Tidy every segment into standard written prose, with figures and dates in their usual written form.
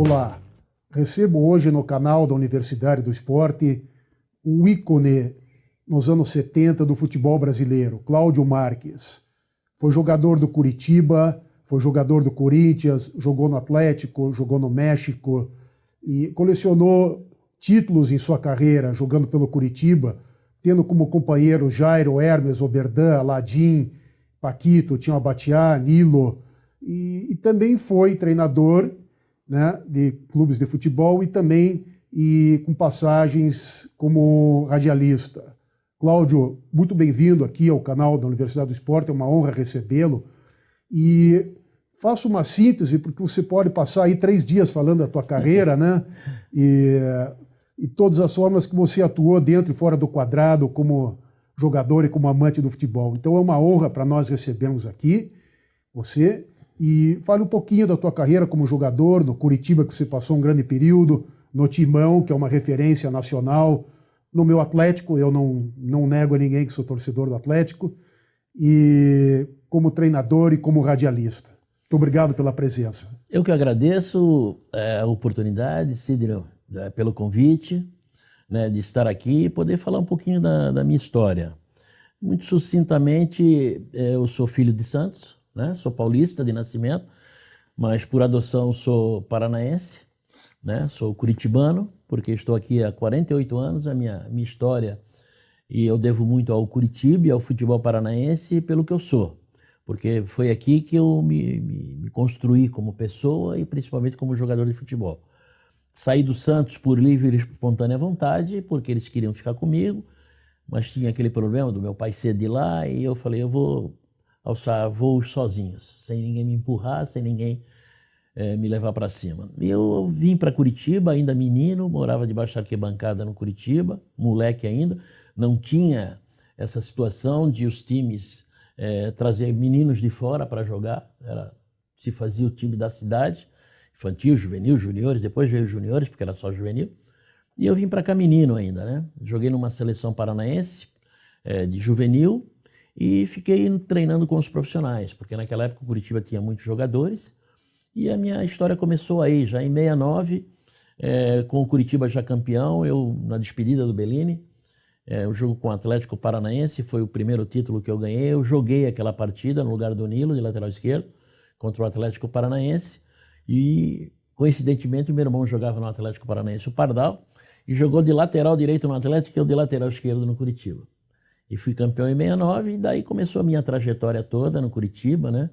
Olá, recebo hoje no canal da Universidade do Esporte um ícone nos anos 70 do futebol brasileiro, Cláudio Marques. Foi jogador do Curitiba, foi jogador do Corinthians, jogou no Atlético, jogou no México e colecionou títulos em sua carreira, jogando pelo Curitiba, tendo como companheiro Jairo, Hermes, Oberdan, Aladim, Paquito, Tinho Abatiá, Nilo, e também foi treinador, né, de clubes de futebol e também com passagens como radialista. Cláudio, muito bem-vindo aqui ao canal da Universidade do Esporte, é uma honra recebê-lo. E faço uma síntese, porque você pode passar aí 3 dias falando da tua carreira, né? E todas as formas que você atuou dentro e fora do quadrado como jogador e como amante do futebol. Então é uma honra para nós recebermos aqui você. E fale um pouquinho da tua carreira como jogador, no Curitiba, que você passou um grande período, no Timão, que é uma referência nacional, no meu Atlético, eu não nego a ninguém que sou torcedor do Atlético, e como treinador e como radialista. Muito obrigado pela presença. Eu que agradeço a oportunidade, Sidney, pelo convite, né, de estar aqui e poder falar um pouquinho da minha história. Muito sucintamente, eu sou filho de Santos, né, sou paulista de nascimento, mas por adoção sou paranaense, né, sou curitibano, porque estou aqui há 48 anos, a minha história, e eu devo muito ao Curitiba e ao futebol paranaense pelo que eu sou, porque foi aqui que eu me construí como pessoa e principalmente como jogador de futebol. Saí do Santos por livre e espontânea vontade, porque eles queriam ficar comigo, mas tinha aquele problema do meu pai ser de lá, e eu falei, eu vou alçar voos sozinhos, sem ninguém me empurrar, sem ninguém me levar para cima. E eu vim para Curitiba, ainda menino, morava debaixo da arquibancada no Curitiba, moleque ainda, não tinha essa situação de os times trazer meninos de fora para jogar, se fazia o time da cidade, infantil, juvenil, juniores, depois veio os juniores, porque era só juvenil, e eu vim para cá menino ainda, né? Joguei numa seleção paranaense de juvenil e fiquei treinando com os profissionais, porque naquela época o Curitiba tinha muitos jogadores. E a minha história começou aí, já em 69, com o Curitiba já campeão, eu na despedida do Bellini, o jogo com o Atlético Paranaense, foi o primeiro título que eu ganhei, eu joguei aquela partida no lugar do Nilo, de lateral esquerdo, contra o Atlético Paranaense, e coincidentemente o meu irmão jogava no Atlético Paranaense, o Pardal, e jogou de lateral direito no Atlético e eu de lateral esquerdo no Curitiba. E fui campeão em 69, e daí começou a minha trajetória toda no Curitiba, né?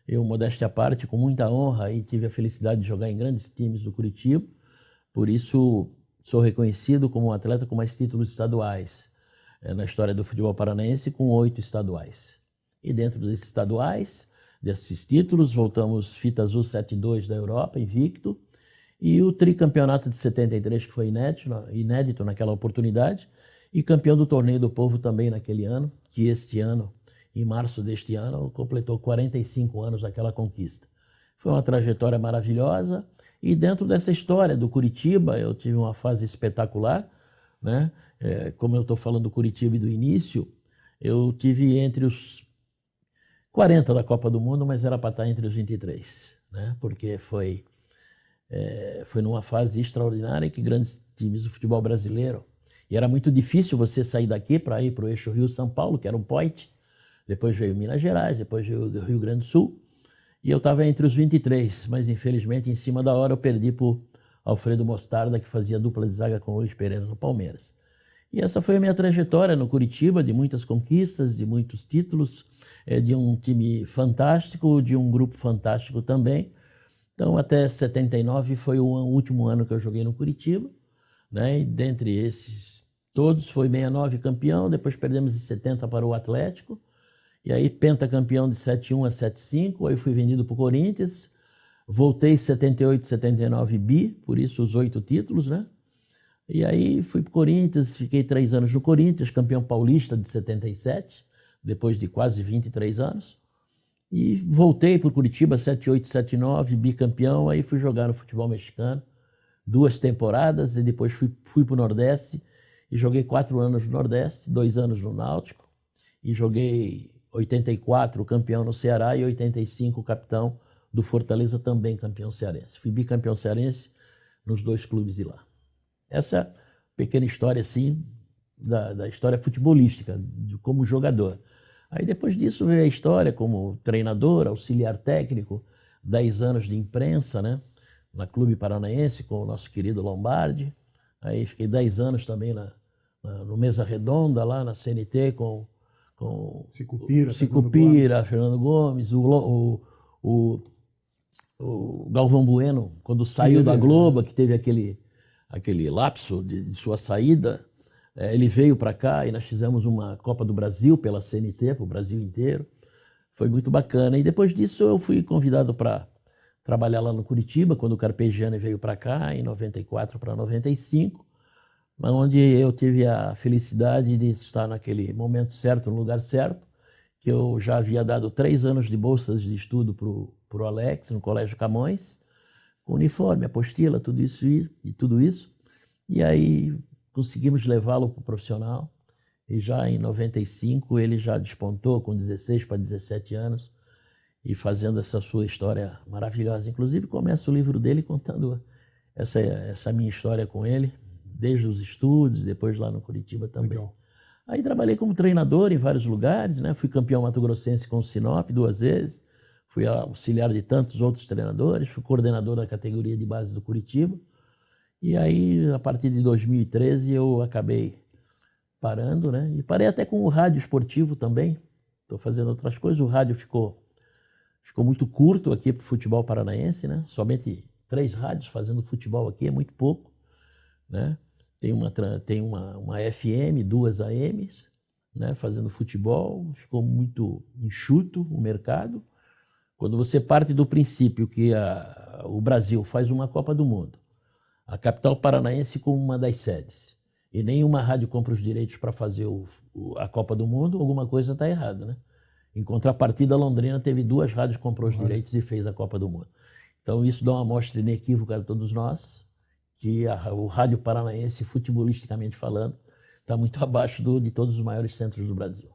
Eu, modéstia à parte, com muita honra, e tive a felicidade de jogar em grandes times do Curitiba. Por isso, sou reconhecido como um atleta com mais títulos estaduais na história do futebol paranaense, com 8 estaduais. E dentro desses estaduais, desses títulos, voltamos fita azul 7-2 da Europa, invicto, e o tricampeonato de 73, que foi inédito naquela oportunidade, e campeão do Torneio do Povo também naquele ano, que este ano, em março deste ano, completou 45 anos daquela conquista. Foi uma trajetória maravilhosa e dentro dessa história do Curitiba eu tive uma fase espetacular, né? Como eu estou falando do Curitiba e do início, eu tive entre os 40 da Copa do Mundo, mas era para estar entre os 23, né? Porque foi numa fase extraordinária que grandes times do futebol brasileiro, e era muito difícil você sair daqui para ir para o eixo Rio-São Paulo, que era um point. Depois veio Minas Gerais, depois veio o Rio Grande do Sul, e eu estava entre os 23, mas infelizmente em cima da hora eu perdi para o Alfredo Mostarda, que fazia dupla de zaga com o Luiz Pereira no Palmeiras. E essa foi a minha trajetória no Curitiba, de muitas conquistas, de muitos títulos, de um time fantástico, de um grupo fantástico também. Então até 79 foi o último ano que eu joguei no Curitiba, né? E dentre esses todos foi 69 campeão, depois perdemos em 70 para o Atlético, e aí pentacampeão de 7-1 a 7-5, aí fui vendido para o Corinthians, voltei em 78, 79 bi, por isso os 8 títulos, né? E aí fui para o Corinthians, fiquei 3 anos no Corinthians, campeão paulista de 77, depois de quase 23 anos, e voltei para o Curitiba, 78, 79, bicampeão, aí fui jogar no futebol mexicano, 2 temporadas, e depois fui para o Nordeste, e joguei 4 anos no Nordeste, 2 anos no Náutico, e joguei 84 campeão no Ceará e 85 capitão do Fortaleza, também campeão cearense. Fui bicampeão cearense nos 2 clubes de lá. Essa é a pequena história, assim, da história futebolística, como jogador. Aí depois disso veio a história como treinador, auxiliar técnico, 10 anos de imprensa, né? Na Clube Paranaense com o nosso querido Lombardi. Aí fiquei 10 anos também no Mesa Redonda, lá na CNT com Sicupira, Fernando Gomes, o Galvão Bueno, quando saiu da Globo, que teve aquele lapso de sua saída, ele veio para cá e nós fizemos uma Copa do Brasil pela CNT, para o Brasil inteiro. Foi muito bacana. E depois disso eu fui convidado para trabalhar lá no Curitiba, quando o Carpegiani veio para cá, em 94 para 95, onde eu tive a felicidade de estar naquele momento certo, no lugar certo, que eu já havia dado 3 anos de bolsas de estudo para o Alex, no Colégio Camões, com uniforme, apostila, tudo isso. E aí conseguimos levá-lo para o profissional, e já em 95 ele já despontou com 16 para 17 anos, e fazendo essa sua história maravilhosa. Inclusive, começa o livro dele contando essa minha história com ele, desde os estudos, depois lá no Curitiba também. Legal. Aí trabalhei como treinador em vários lugares, né? Fui campeão mato-grossense com o Sinop 2 vezes, fui auxiliar de tantos outros treinadores, fui coordenador da categoria de base do Curitiba. E aí, a partir de 2013, eu acabei parando, né? E parei até com o rádio esportivo também. Estou fazendo outras coisas. O rádio ficou muito curto aqui para o futebol paranaense, né? Somente 3 rádios fazendo futebol aqui, é muito pouco, né? Tem uma FM, 2 AMs, né? Fazendo futebol. Ficou muito enxuto o mercado. Quando você parte do princípio que o Brasil faz uma Copa do Mundo, a capital paranaense como uma das sedes, e nenhuma rádio compra os direitos para fazer a Copa do Mundo, alguma coisa está errada, né? Em contrapartida, a Londrina teve 2 rádios que comprou os direitos e fez a Copa do Mundo. Então isso dá uma amostra inequívoca a todos nós, que o rádio paranaense, futebolisticamente falando, está muito abaixo de todos os maiores centros do Brasil.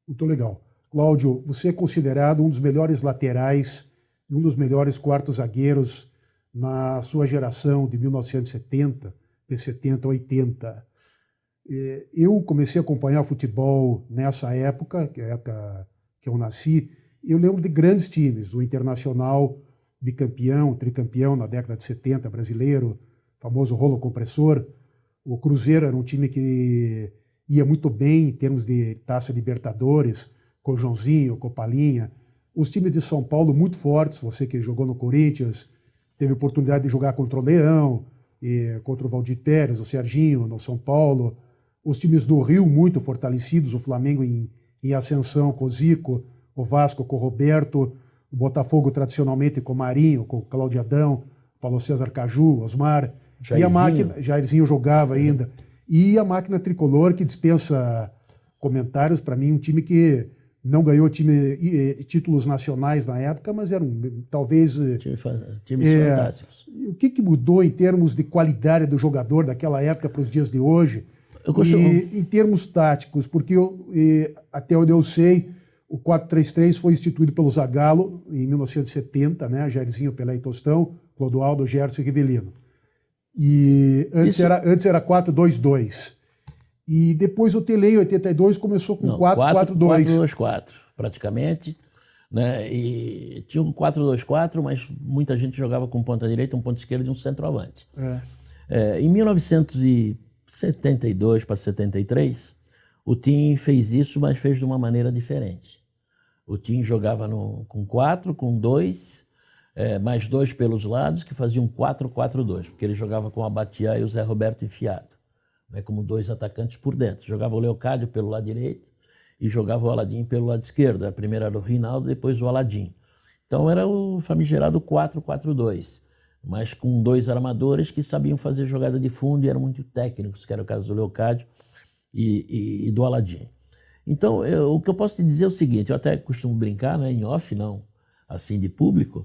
Muito legal. Cláudio, você é considerado um dos melhores laterais e um dos melhores quartos zagueiros na sua geração de 1970, de 70 a 80. Eu comecei a acompanhar futebol nessa época, que é a época que eu nasci. Eu lembro de grandes times, o Internacional, bicampeão, tricampeão na década de 70, brasileiro, famoso rolo compressor. O Cruzeiro era um time que ia muito bem em termos de Taça Libertadores, com o Joãozinho, com o Palinha. Os times de São Paulo muito fortes, você que jogou no Corinthians, teve oportunidade de jogar contra o Leão, contra o Valdir Pérez, o Serginho, no São Paulo. Os times do Rio muito fortalecidos, o Flamengo em ascensão com o Zico, o Vasco com o Roberto, o Botafogo tradicionalmente com o Marinho, com o Cláudio Adão, Paulo César Caju, Osmar. Jairzinho. E a máquina, Jairzinho jogava ainda. E a máquina tricolor, que dispensa comentários, para mim, um time que não ganhou títulos nacionais na época, mas eram talvez... Times fantásticos. O que mudou em termos de qualidade do jogador daquela época para os dias de hoje? E em termos táticos, porque até onde eu sei, o 4-3-3 foi instituído pelo Zagallo em 1970, né? Jairzinho, Pelé e Tostão, Clodoaldo, Gerson e Rivelino. E antes era 4-2-2. E depois o Tele, em 82, começou com 4-4-2. 4-2-4, praticamente. Né? E tinha um 4-2-4, mas muita gente jogava com ponta direita, um ponta esquerda e um centroavante. Em 1972 para 73, o Tim fez isso, mas fez de uma maneira diferente. O Tim jogava com 4, com 2, mais 2 pelos lados, que faziam 4-4-2, porque ele jogava com a Batia e o Zé Roberto enfiado, né, como 2 atacantes por dentro. Jogava o Leocádio pelo lado direito e jogava o Aladim pelo lado esquerdo. A primeira era o Rinaldo, depois o Aladim. Então era o famigerado 4-4-2, mas com 2 armadores que sabiam fazer jogada de fundo e eram muito técnicos, que era o caso do Leocádio e do Aladim. Então, o que eu posso te dizer é o seguinte, eu até costumo brincar, né, em off, não assim de público,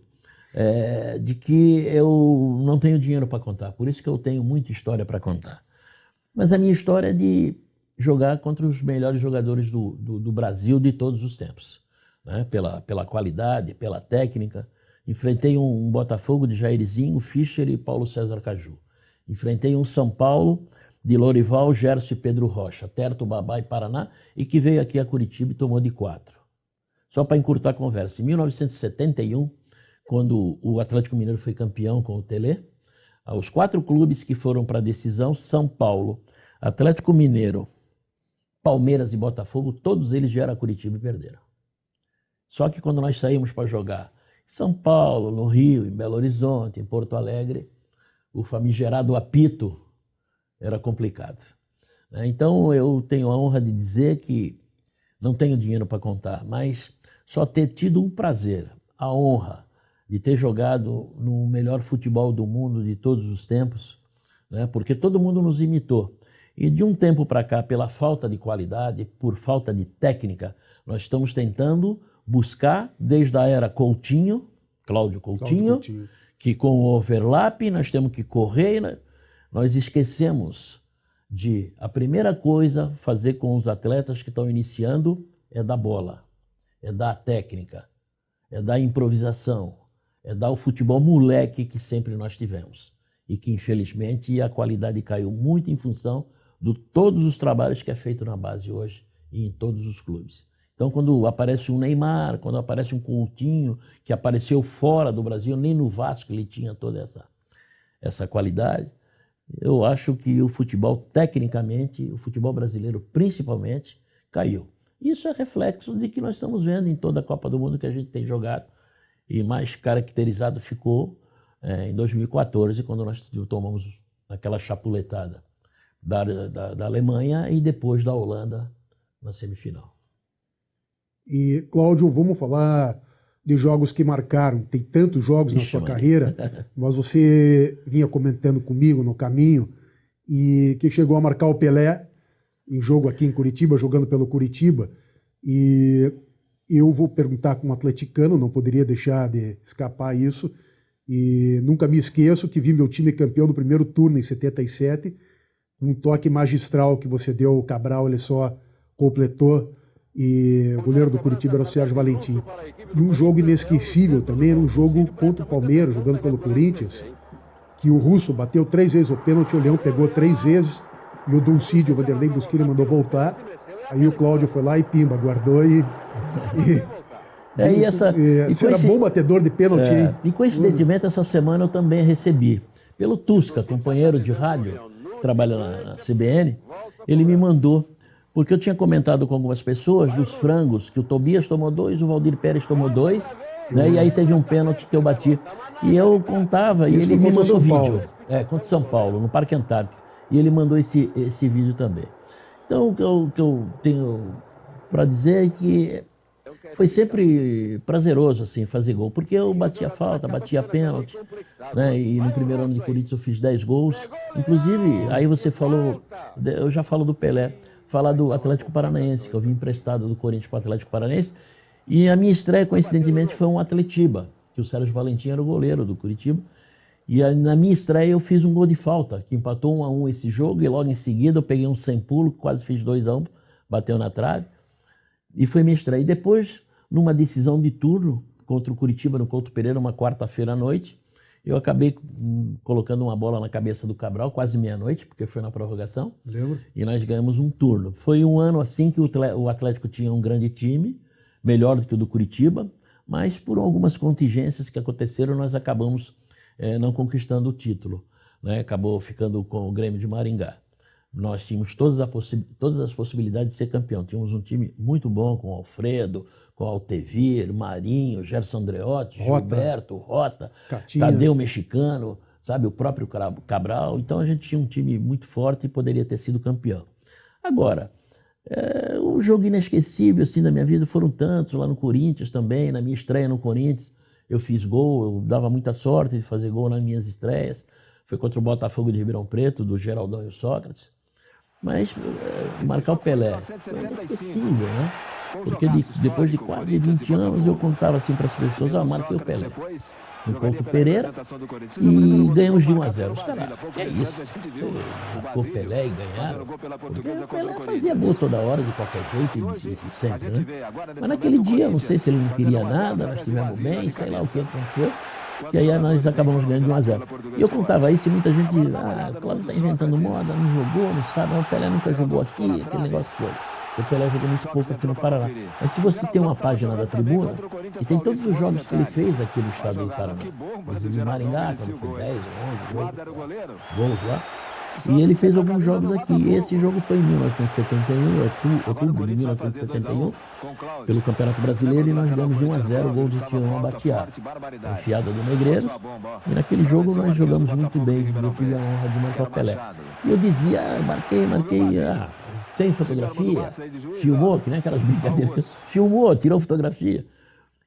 de que eu não tenho dinheiro para contar, por isso que eu tenho muita história para contar. Mas a minha história é de jogar contra os melhores jogadores do Brasil de todos os tempos, né? Pela qualidade, pela técnica. Enfrentei um Botafogo de Jairzinho, Fischer e Paulo César Caju. Enfrentei um São Paulo de Lorival, Gerson e Pedro Rocha, Terto, Babá e Paraná, e que veio aqui a Curitiba e tomou de 4. Só para encurtar a conversa, em 1971, quando o Atlético Mineiro foi campeão com o Telê, os 4 clubes que foram para a decisão, São Paulo, Atlético Mineiro, Palmeiras e Botafogo, todos eles vieram a Curitiba e perderam. Só que quando nós saímos para jogar em São Paulo, no Rio, em Belo Horizonte, em Porto Alegre, o famigerado apito era complicado. Então eu tenho a honra de dizer que não tenho dinheiro para contar, mas só ter tido o prazer, a honra de ter jogado no melhor futebol do mundo de todos os tempos, porque todo mundo nos imitou. E de um tempo para cá, pela falta de qualidade, por falta de técnica, nós estamos tentando buscar, desde a era Coutinho, Cláudio Coutinho, que com o overlap nós temos que correr, nós esquecemos de, a primeira coisa, fazer com os atletas que estão iniciando é dar bola, é dar técnica, é dar improvisação, é dar o futebol moleque que sempre nós tivemos. E que, infelizmente, a qualidade caiu muito em função de todos os trabalhos que é feito na base hoje e em todos os clubes. Então, quando aparece um Neymar, quando aparece um Coutinho, que apareceu fora do Brasil, nem no Vasco ele tinha toda essa qualidade, eu acho que o futebol, tecnicamente, o futebol brasileiro principalmente, caiu. Isso é reflexo de que nós estamos vendo em toda a Copa do Mundo que a gente tem jogado, e mais caracterizado ficou em 2014, quando nós tomamos aquela chapuletada da Alemanha e depois da Holanda na semifinal. E, Cláudio, vamos falar de jogos que marcaram. Tem tantos jogos na sua carreira, mas você vinha comentando comigo no caminho e que chegou a marcar o Pelé em jogo aqui em Curitiba, jogando pelo Curitiba. E eu vou perguntar como atleticano, não poderia deixar de escapar isso. E nunca me esqueço que vi meu time campeão no primeiro turno em 77, um toque magistral que você deu ao Cabral, ele só completou. E o goleiro do Curitiba era o Sérgio Valentim. E um jogo inesquecível também era um jogo contra o Palmeiras, jogando pelo Corinthians, que o Russo bateu 3 vezes o pênalti, o Leão pegou 3 vezes, e o Dulcídio, o Vanderlei Busquilha, mandou voltar. Aí o Cláudio foi lá e pimba, guardou você era bom batedor de pênalti, hein? E coincidentemente, essa semana eu também recebi, pelo Tusca, companheiro de rádio, que trabalha na CBN, ele me mandou, porque eu tinha comentado com algumas pessoas dos frangos, que o Tobias tomou 2, o Valdir Pérez tomou 2, e aí teve um pênalti que eu bati. E eu contava, e ele me mandou vídeo. Contra São Paulo, no Parque Antártico. E ele mandou esse vídeo também. Então, o que eu tenho para dizer é que foi sempre prazeroso assim, fazer gol, porque eu batia falta, batia pênalti, e no primeiro ano de Corinthians eu fiz 10 gols. Inclusive, aí você falou, eu já falo do Pelé, falar do Atlético Paranaense, que eu vim emprestado do Corinthians para o Atlético Paranaense, e a minha estreia, coincidentemente, foi um Atletiba, que o Sérgio Valentim era o goleiro do Curitiba, e na minha estreia eu fiz um gol de falta, que empatou 1-1 esse jogo, e logo em seguida eu peguei um sem pulo, quase fiz 2-1, bateu na trave, e foi minha estreia. E depois, numa decisão de turno, contra o Curitiba, no Couto Pereira, uma quarta-feira à noite, eu acabei colocando uma bola na cabeça do Cabral, quase meia-noite, porque foi na prorrogação. Lembro. E nós ganhamos um turno. Foi um ano assim que o Atlético tinha um grande time, melhor do que o do Curitiba, mas por algumas contingências que aconteceram, nós acabamos não conquistando o título. Acabou ficando com o Grêmio de Maringá. Nós tínhamos todas as possibilidades de ser campeão. Tínhamos um time muito bom, com Alfredo, com Altevir, Marinho, Gerson Andreotti, Gilberto, Rota, Catinha, Tadeu Mexicano, sabe, o próprio Cabral. Então a gente tinha um time muito forte e poderia ter sido campeão. Agora, o jogo inesquecível assim, da minha vida foram tantos, lá no Corinthians também, na minha estreia no Corinthians, eu fiz gol, eu dava muita sorte de fazer gol nas minhas estreias. Foi contra o Botafogo de Ribeirão Preto, do Geraldão e o Sócrates. Mas marcar o Pelé foi inesquecível, Porque depois de quase 20 anos eu contava assim para as pessoas, marquei o Pelé no Couto Pereira e ganhamos de 1-0. Os caras, que é isso? Você marcou o Pelé e ganharam? Porque o Pelé fazia gol toda hora, de qualquer jeito e sempre, né? Mas naquele dia, eu não sei se ele não queria nada, nós estivemos bem, sei lá o que aconteceu. Que aí nós acabamos ganhando de 1-0. E eu contava isso e muita gente, o Cláudio está inventando moda, não jogou, não sabe, o Pelé nunca jogou aqui, aquele negócio todo. O Pelé jogou muito pouco aqui no Paraná. Mas se você tem uma página da Tribuna, que tem todos os jogos que ele fez aqui no estado do Paraná, inclusive em Maringá, quando foi 10 ou 11 gols lá, e ele fez alguns jogos aqui. E esse jogo foi em 1971, outubro de 1971, pelo Campeonato Brasileiro, e nós ganhamos de 1-0 o gol do Tião Abatiá, enfiada do Negreiros. E naquele jogo nós jogamos muito bem, eu tive a honra de marcar o Pelé. E eu dizia, marquei, tem fotografia? Filmou, que nem aquelas brincadeiras. Filmou, tirou fotografia.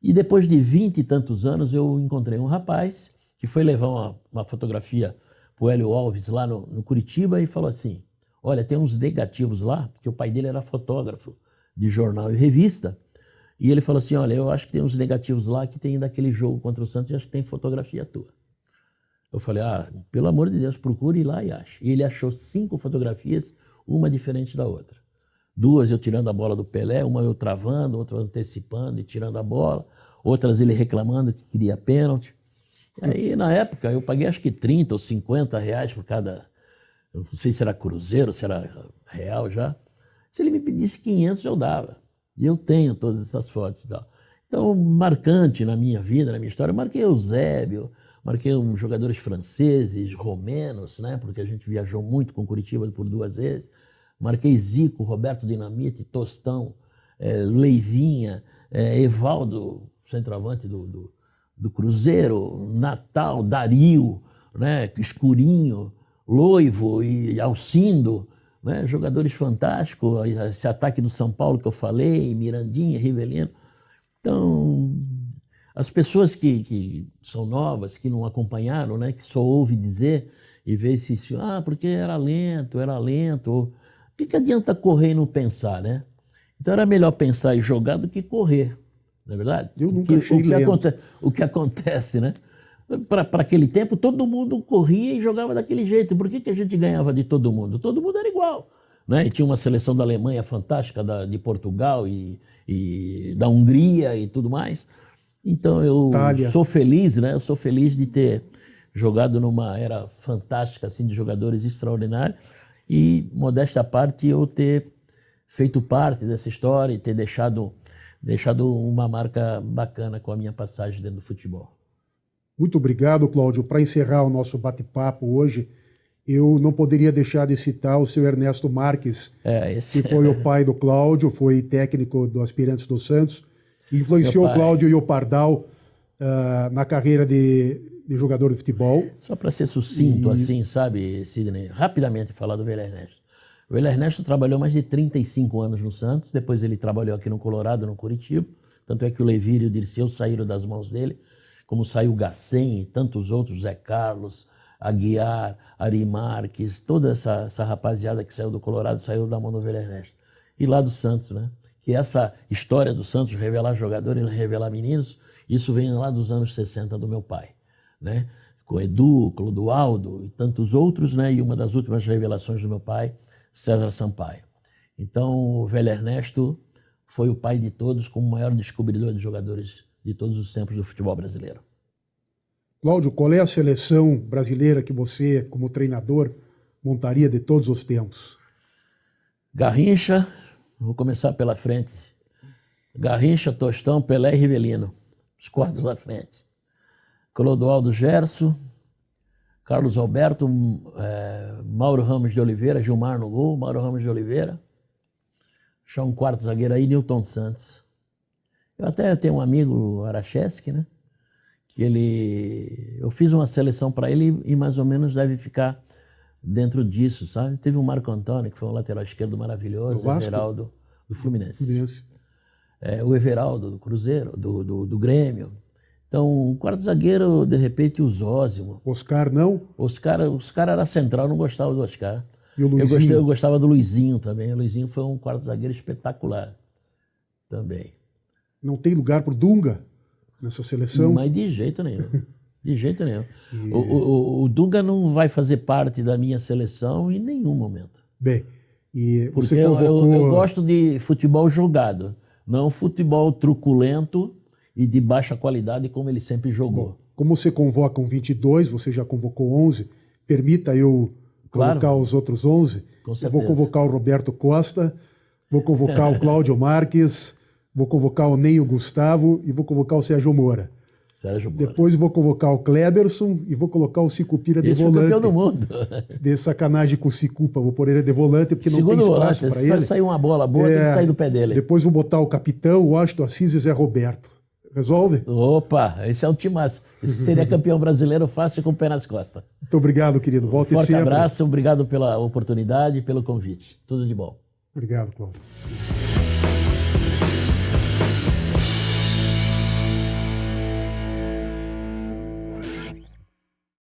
E depois de 20 e tantos anos, eu encontrei um rapaz que foi levar uma fotografia para o Hélio Alves lá no Curitiba e falou assim, olha, tem uns negativos lá, porque o pai dele era fotógrafo de jornal e revista, e ele falou assim, olha, eu acho que tem uns negativos lá que tem daquele jogo contra o Santos e acho que tem fotografia tua. Eu falei, pelo amor de Deus, procure ir lá e ache. E ele achou 5 fotografias, uma diferente da outra. 2 eu tirando a bola do Pelé, uma eu travando, outra antecipando e tirando a bola, outras ele reclamando que queria pênalti. E aí, na época, eu paguei acho que 30 ou 50 reais por cada, eu não sei se era cruzeiro, se era real já. Se ele me pedisse 500, eu dava. E eu tenho todas essas fotos e tal. Então, marcante na minha vida, na minha história, eu marquei Eusébio, marquei uns jogadores franceses, romenos, né, porque a gente viajou muito com Curitiba por 2 vezes. Marquei Zico, Roberto Dinamite, Tostão, Leivinha, Evaldo, centroavante do Cruzeiro, Natal, Dario, né, Escurinho, Loivo e Alcindo, né, jogadores fantásticos, esse ataque do São Paulo que eu falei, Mirandinha, Rivelino. Então, as pessoas que são novas, que não acompanharam, né, que só ouvem dizer e vê se porque era lento, o que adianta correr e não pensar, né? Então era melhor pensar e jogar do que correr, não é verdade? Eu nunca achei lento. O que acontece, né? Para aquele tempo, todo mundo corria e jogava daquele jeito. Por que a gente ganhava de todo mundo? Todo mundo era igual, né? E tinha uma seleção da Alemanha fantástica, de Portugal e da Hungria e tudo mais. Então eu sou feliz, né? Eu sou feliz de ter jogado numa era fantástica, assim, de jogadores extraordinários. E, modéstia à parte, eu ter feito parte dessa história e ter deixado uma marca bacana com a minha passagem dentro do futebol. Muito obrigado, Cláudio. Para encerrar o nosso bate-papo hoje, eu não poderia deixar de citar o seu Ernesto Marques, que foi o pai do Cláudio, foi técnico do Aspirantes do Santos, influenciou o Cláudio e o Pardal na carreira de jogador de futebol. Só para ser sucinto, assim, sabe, Sidney? Rapidamente falar do Velho Ernesto. O Velho Ernesto trabalhou mais de 35 anos no Santos, depois ele trabalhou aqui no Colorado, no Curitiba, tanto é que o Levir e o Dirceu saíram das mãos dele, como saiu o Gacém e tantos outros, Zé Carlos, Aguiar, Ari Marques, toda essa rapaziada que saiu do Colorado saiu da mão do Velho Ernesto. E lá do Santos, né? Que essa história do Santos, revelar jogadores e revelar meninos, isso vem lá dos anos 60 do meu pai, né? Com Edu, Clodoaldo e tantos outros, né? E uma das últimas revelações do meu pai, César Sampaio. Então, o Velho Ernesto foi o pai de todos, como o maior descobridor de jogadores de todos os tempos do futebol brasileiro. Cláudio, qual é a seleção brasileira que você, como treinador, montaria de todos os tempos? Garrincha, vou começar pela frente. Garrincha, Tostão, Pelé e Rivelino, os 4 da frente. Clodoaldo, Gerson, Carlos Alberto, Mauro Ramos de Oliveira, Gilmar no gol, Mauro Ramos de Oliveira. Deixar um 4º zagueiro aí, Nilton Santos. Eu até tenho um amigo, o Aracheski, né? Que eu fiz uma seleção para ele e mais ou menos deve ficar dentro disso, sabe? Teve o Marco Antônio, que foi um lateral esquerdo maravilhoso, o Everaldo, do Fluminense. O Everaldo, do Cruzeiro, do Grêmio. Então, o 4º zagueiro, de repente, o Zózimo. Oscar, não? Oscar era central, eu não gostava do Oscar. E o Luizinho? Eu gostava do Luizinho também. O Luizinho foi um 4º zagueiro espetacular. Também. Não tem lugar para o Dunga nessa seleção? Mas de jeito nenhum. De jeito nenhum. O Dunga não vai fazer parte da minha seleção em nenhum momento. Bem, e Porque você convocou... eu gosto de futebol jogado, não futebol truculento e de baixa qualidade como ele sempre jogou. Bom, como você convoca um 22, você já convocou 11, permita eu colocar Claro. os outros 11. Com Eu certeza. vou convocar o Roberto Costa, vou convocar o Cláudio Marques, vou convocar o Ney, o Gustavo e vou convocar o Sérgio Moura. Sérgio Moura. Depois vou convocar o Kleberson e vou colocar o Sicupira de Esse foi campeão volante. do mundo. De sacanagem com o Cicupa, vou pôr ele de volante porque não Segundo tem volante, espaço para se vai ele. sair uma bola boa, tem que sair do pé dele. Depois vou botar o capitão, o Washington Assis e o Zé Roberto. Resolve? Opa, esse é um timaço. Esse seria campeão brasileiro fácil com o pé nas costas. Muito obrigado, querido. Volte Forte sempre. abraço, obrigado pela oportunidade e pelo convite. Tudo de bom. Obrigado, Cláudio.